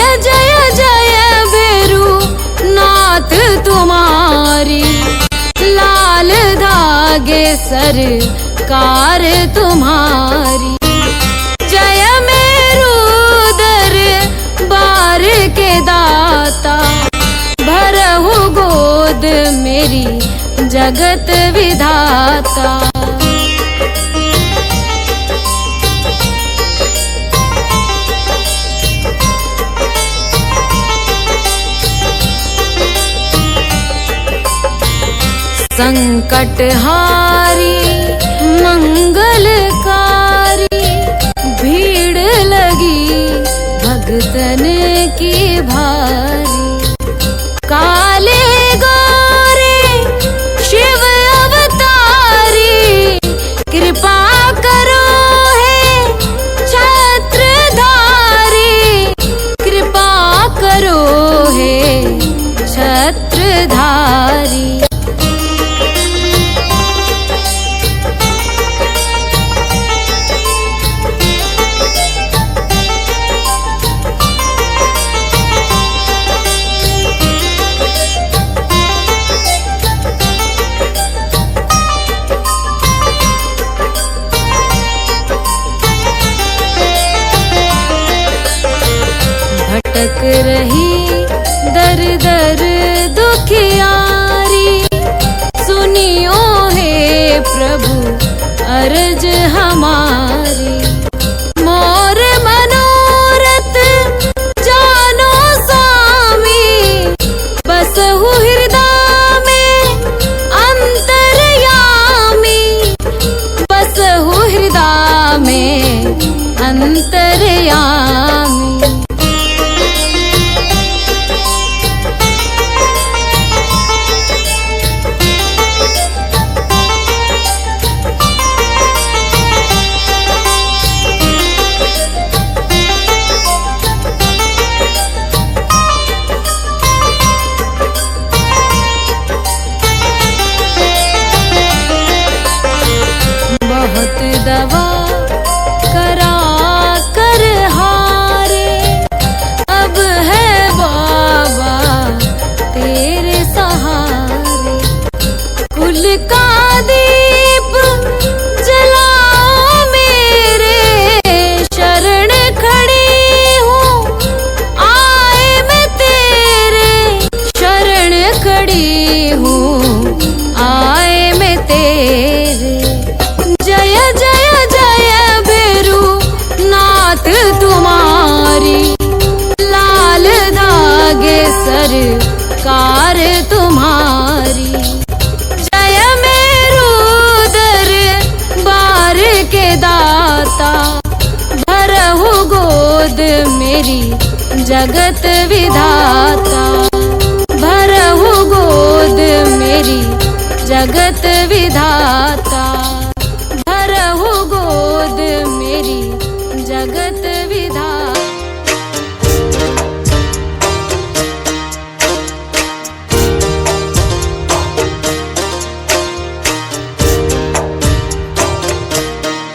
जय जय जय भैरू नाथ तुम्हारी, लाल धागे सरकार तुम्हारी। जय मेरू दरबार के दाता, भरहु गोद मेरी जगत विधाता। संकटहारी मंगलकारी, भीड़ लगी भगतन की भारी। काले गोरे शिव अवतारी, कृपा करो हे छत्रधारी, कृपा करो हे छत्रधारी। भटक रही दर दर दुखियारी, सुनियो हे प्रभु अर्ज हमारी। मोर मनोरथ जानो स्वामी, बसहु हृदय में अंतर्यामी, बसहु हृदय में अंतर्यामी। बहुत दवा करा कर हारे, अब है बाबा तेरे सहारे। कुल का दीप जलाओ मेरे, शरण खड़ी हूँ आए मैं तेरे, शरण खड़ी हूँ आए मैं तेरे। जय जय जय भैरू नाथ तुम्हारी, लाल धागे सरकार तुम्हारी। जय मेरू दरबार के दाता, भरहु गोद मेरी जगत विधाता, भरहु गोद मेरी जगत विधाता, भरहु गोद मेरी जगत विधाता।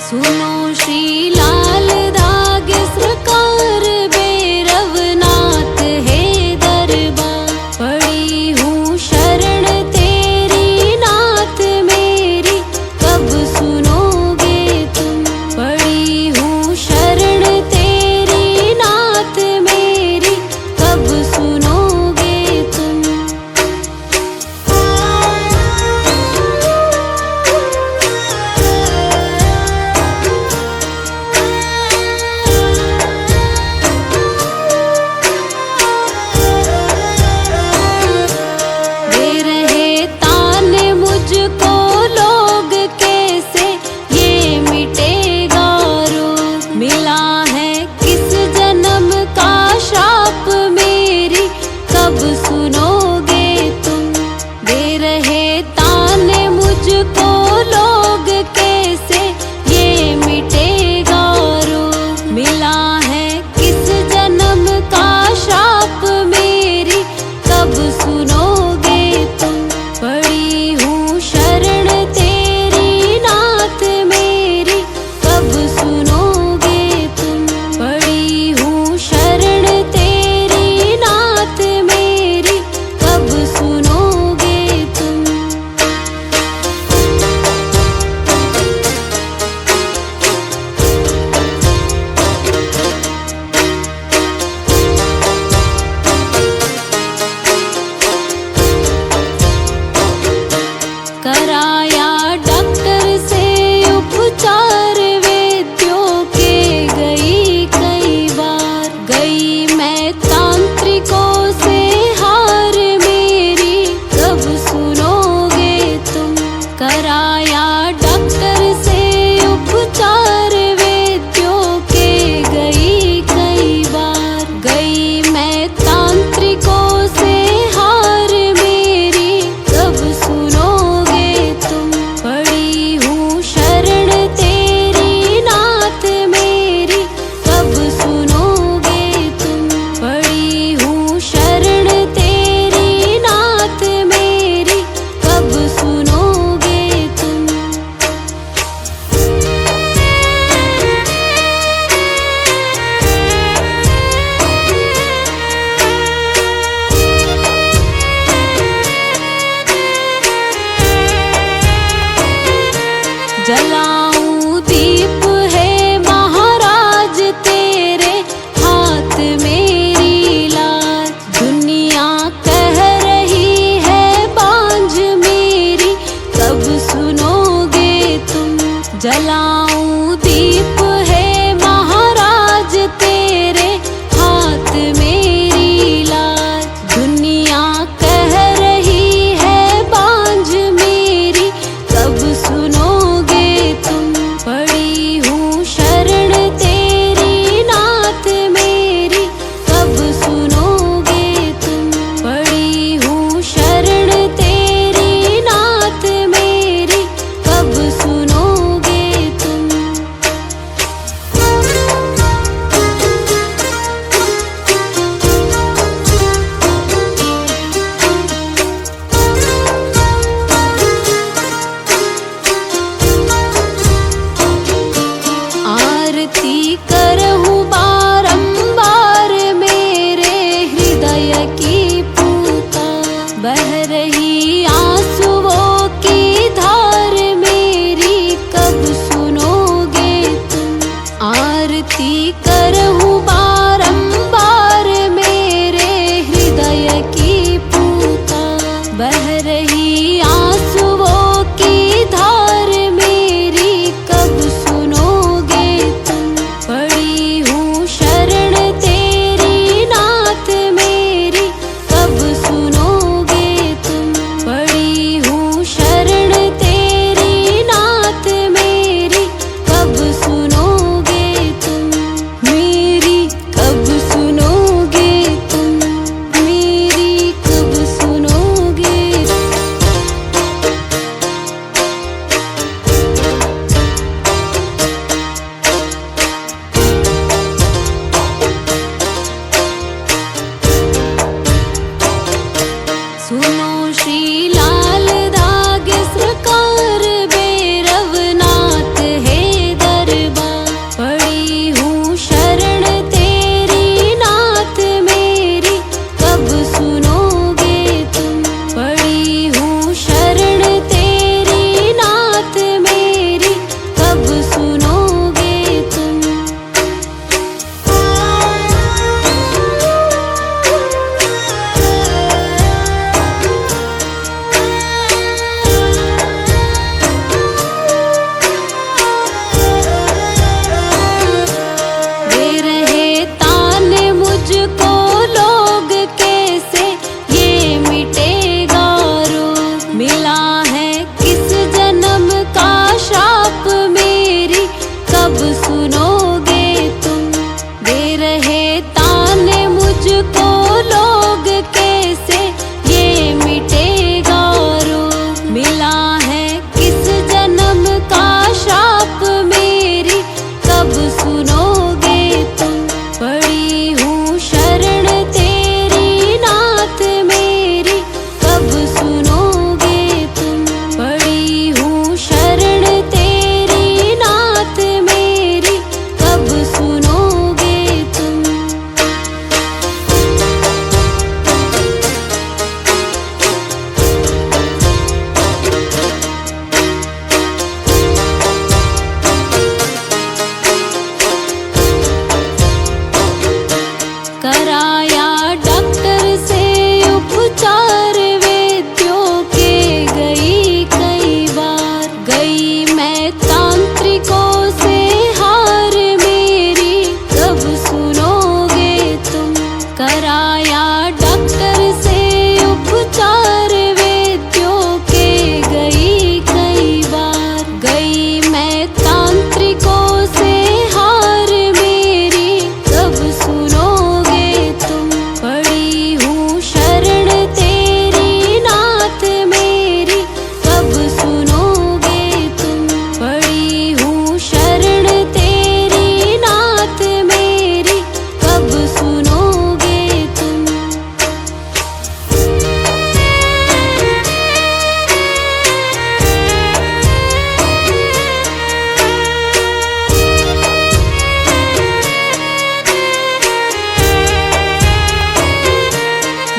सुनो श्री लाल धागे सरकार, भैरवनाथ है दरबार। पड़ी हूँ शरण तेरी नाथ में, मैं तांत्रिकों से हार मेरी, कब सुनोगे तुम। कराया डॉक्टर से उपचार वैद्यों के, गई कई बार। गई मैं तांत्रिकों से हार मेरी, कब सुनोगे तुम। पड़ी हूँ शरण तेरी नाथ मेरी, कब सुनोगे तुम। पड़ी हूँ शरण तेरी नाथ मेरी, कब सुनोगे तुम। जलाऊं दीप है महाराज तेरे हाथ मेरी लाज। दुनिया कह रही है बांझ मेरी, कब सुनोगे तुम। जलाऊं दीप है महाराज तेरे हाथ मेरी लाज। दुनिया कह रही है बांझ मेरी, कब सुनोगे तुम। पड़ी हूँ शरण तेरी नाथ मेरी, कब सुनोगे तुम। पड़ी हूँ शरण तेरी नाथ मेरी, कब सुनोगे तुम। आरती करहूँ बारंबार मेरे हृदय की पूता। बह रही आंसुओं की धार मेरी, कब सुनोगे तुम। आरती करहूँ बारंबार मेरे हृदय की पूता। बह रही आंसुओं की धार मेरी, कब सुनोगे तुम। पड़ी हूँ शरण तेरी नाथ मेरी, कब सुनोगे तुम। पड़ी हूँ शरण तेरी नाथ मेरी, कब सुनोगे तुम। मेरी कब सुनोगे तुम। मेरी कब सुनोगे। सुनो श्री लाल दाग सरकार भैरवनाथ है दरबार। पड़ी हूँ शरण तेरी नाथ मेरी, कब सुनोगे तुम। पड़ी हूँ शरण तेरी नाथ मेरी, कब सुनोगे तुम। दे रहे ताने मुझको लोग कैसे, ये मिटेगा रोग। मिला है किस जन्म का श्राप मेरी, कब सुनोगे तुम। दे रहे ताने मुझको लोग कैसे, ये मिटेगा रोग। मिला है किस जन्म का श्राप मेरी, कब सुनोगे तुम। पड़ी हूँ शरण तेरी नाथ मेरी, कब सुनोगे तुम। पड़ी हूँ शरण तेरी नाथ मेरी, कब सुनोगे तुम। कराया डॉक्टर से उपचार वैद्यों के, गई कई बार। गई मैं तांत्रिकों से हार मेरी, कब सुनोगे तुम। कराया डॉक्टर से उपचार वैद्यों के गई कई बार। गई मैं तांत्रिकों से हार मेरी कब सुनोगे तुम। पड़ी हूँ शरण तेरी नाथ मेरी कब सुनोगे तुम। पड़ी हूँ शरण तेरी नाथ मेरी कब सुनोगे तुम।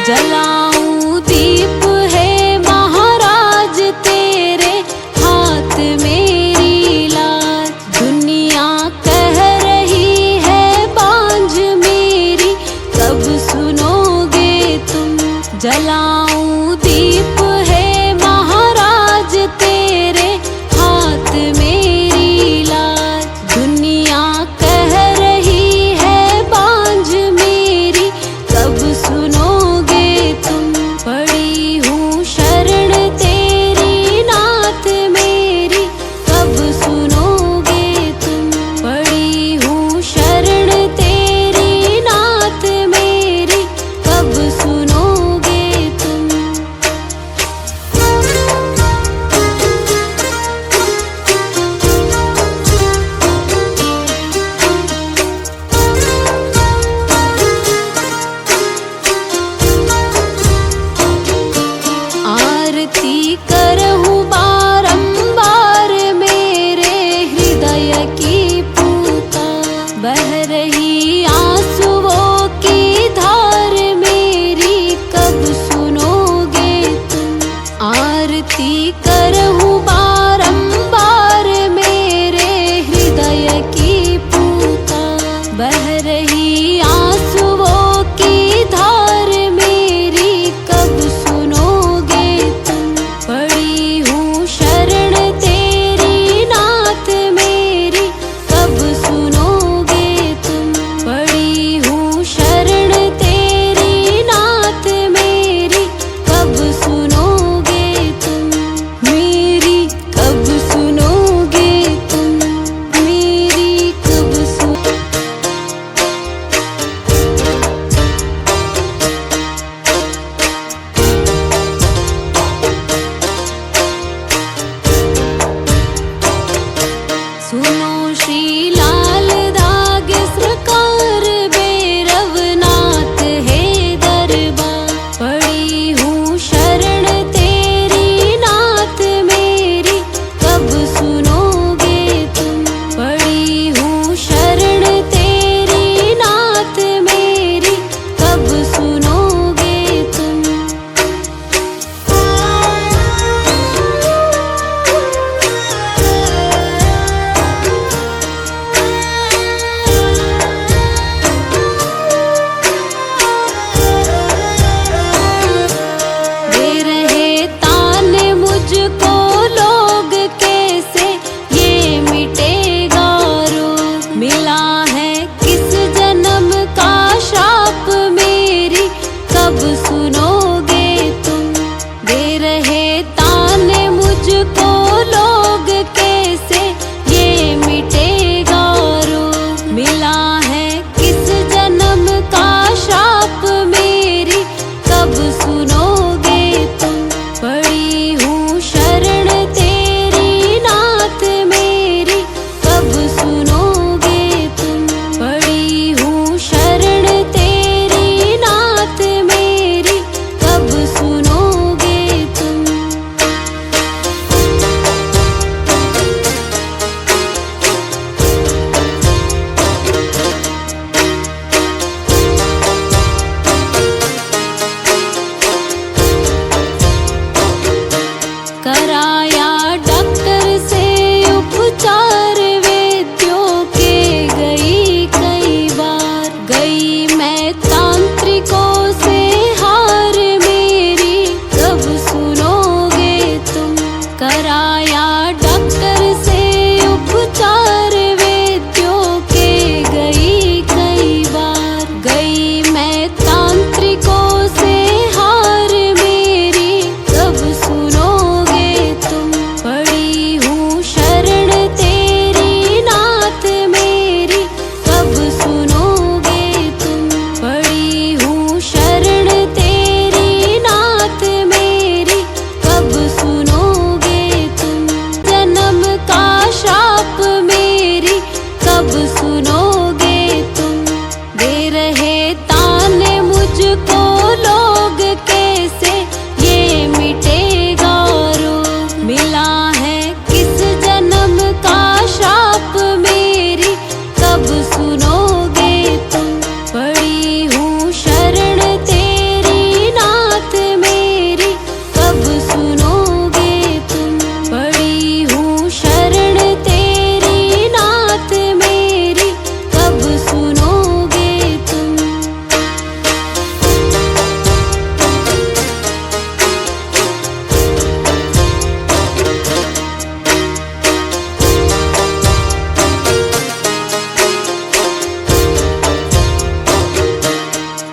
जलाऊं दीप है महाराज तेरे हाथ मेरी लाज। दुनिया कह रही है बांझ मेरी कब सुनोगे तुम। जलाऊं दीप है महाराज तेरे हाथ मेरी लाज। दुनिया कह रही है बांझ मेरी कब सुनोगे तुम। पड़ी हूँ शरण तेरी नाथ मेरी कब सुनोगे तुम। पड़ी हूँ शरण तेरी नाथ मेरी कब सुनोगे तुम।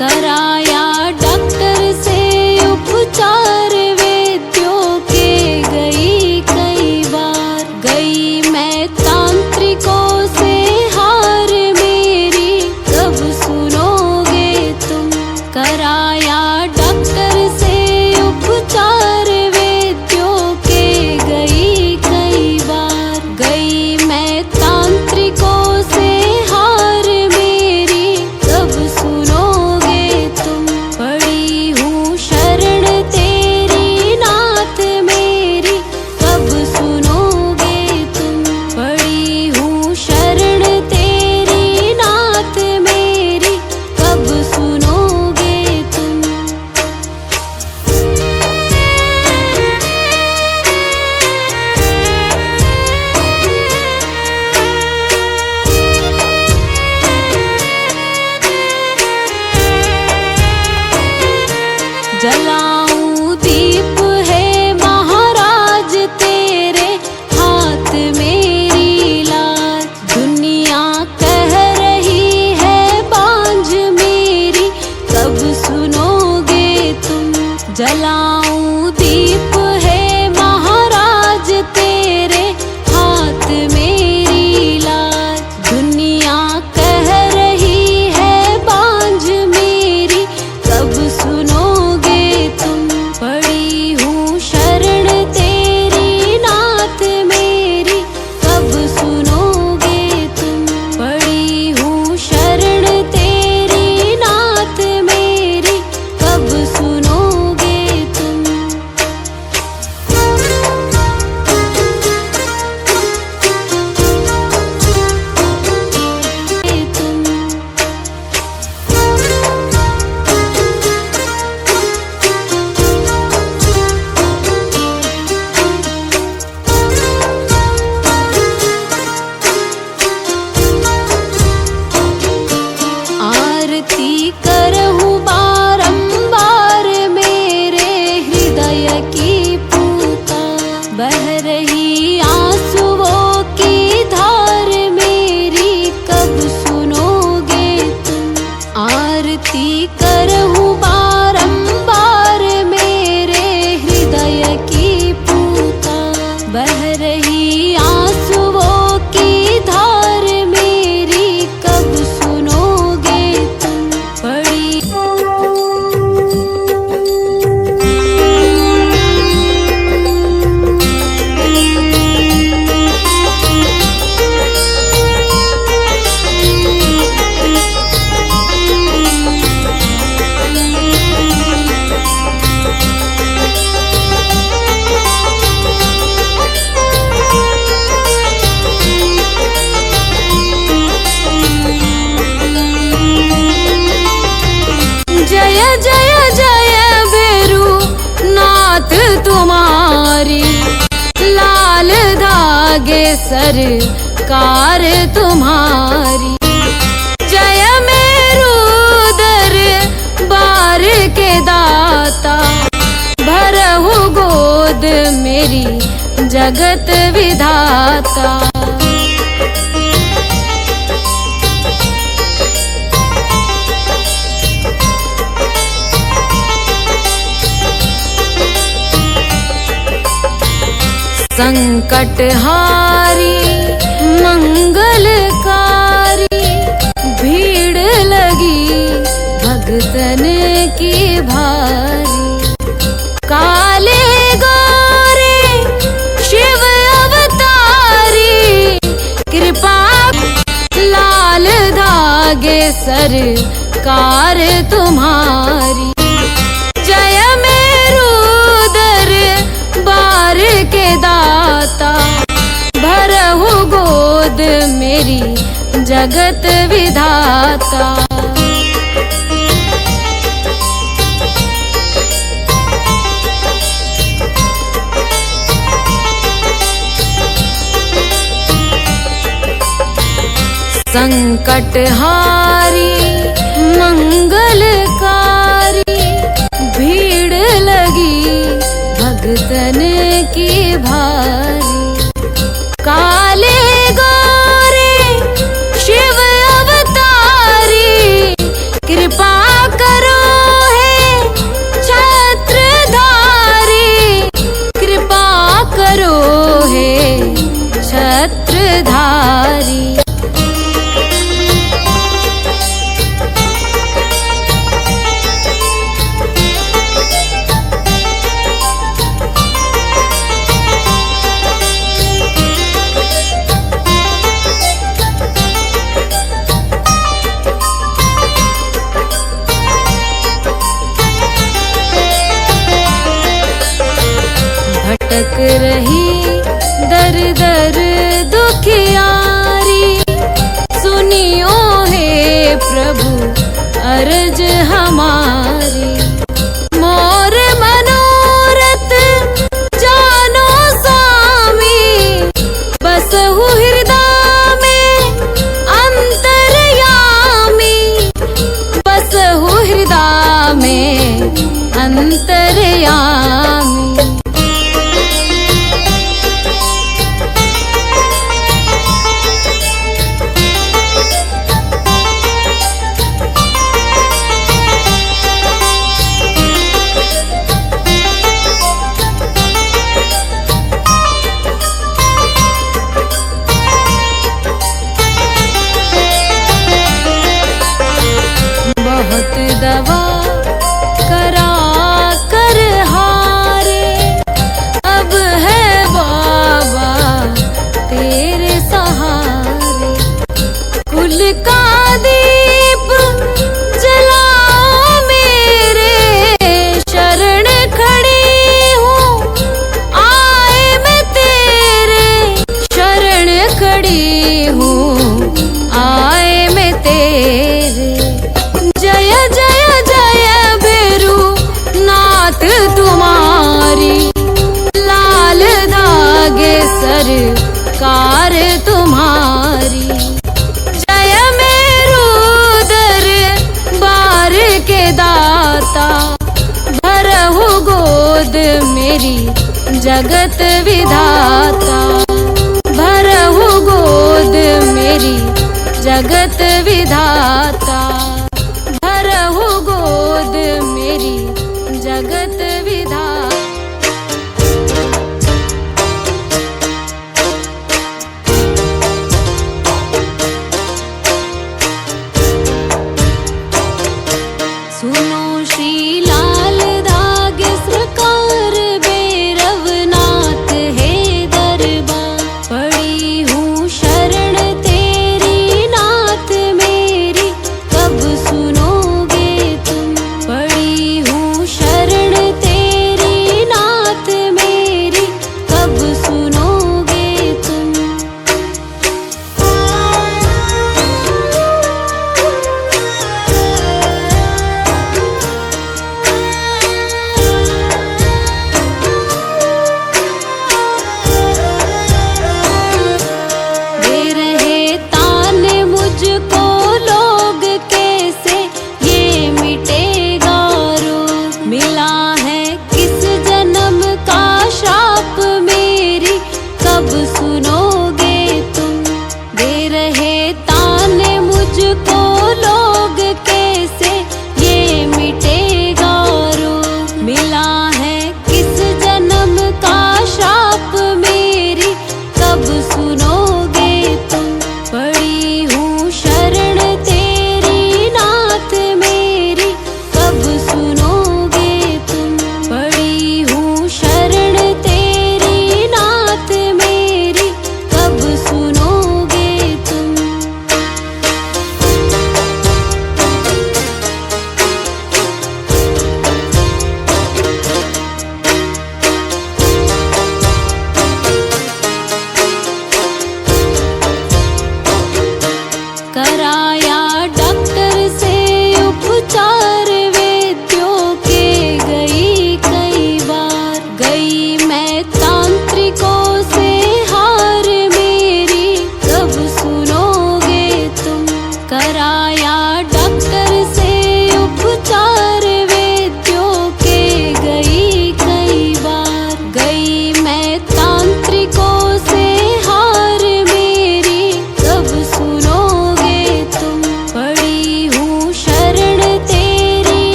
कराया डॉक्टर से उपचार वैद्यों के गई कई बार, गई मैं तांत्रिकों से हार मेरी कब सुनोगे तुम। कराया डॉक्टर से उपचार वैद्यों के गई कई बार, गई मैं तांत्रिकों से हार मेरी कब सुनोगे तुम। पड़ी हूँ शरण तेरी नाथ मेरी कब सुनोगे तुम। पड़ी हूँ शरण तेरी नाथ मेरी कब सुनोगे तुम। जलाऊं दीप है महाराज तेरे हाथ मेरी लाज। दुनिया कह रही है बांझ मेरी कब सुनोगे तुम। जलाऊं दीप है महाराज तेरे हाथ मेरी लाज। दुनिया कह रही है बांझ मेरी कब सुनोगे तुम। पड़ी हूँ शरण तेरी नाथ मेरी कब सुनोगे तुम। पड़ी हूँ शरण तेरी नाथ मेरी कब सुनोगे तुम। आरती करहूँ बारंबार मेरे हृदय की पुकार। बह रही आंसुओं की धार मेरी कब सुनोगे तुम। आरती करहूँ बारंबार मेरे हृदय की पुकार। बह रही आंसुओं की धार मेरी कब सुनोगे तुम। पड़ी जय जय जय भैरू नाथ तुम्हारी। लाल धागे सरकार तुम्हारी। जय मेरू दरबार के दाता। भरहु गोद मेरी जगत विधाता। संकटहारी मंगलकारी। भीड़ लगी भगतन की भारी। काले गोरे शिव अवतारी। कृपा लाल धागे सरकार तुम्हारी। जय मेरू दरबार के दाता। भरहु गोद मेरी जगत विधाता। संकटहारी मंगलकारी। भीड़ लगी भगतन की भारी। काले गोरे शिव अवतारी। कृपा कर भटक रही दर दर दुखियारी। सुनियो हे प्रभु अर्ज हमारी। मोर मनोरथ जानो स्वामी, बसहु हृदय में अंतर्यामी। बसहु हृदय में अंतर्यामी। बहुत दवा करा कर हारे, अब है बाबा तेरे सहारे। कुल का दीप जलाओ मेरे, शरण खड़ी हूँ आए मैं तेरे। शरण खड़ी हूँ आए मैं तेरे। जय जय जय भैरू नाथ तुम्हारी, लाल धागे सरकार तुम्हारी। जय मेरू दरबार के दाता, भरहु गोद मेरी जगत विधाता। भरहु गोद मेरी जगत विधाता।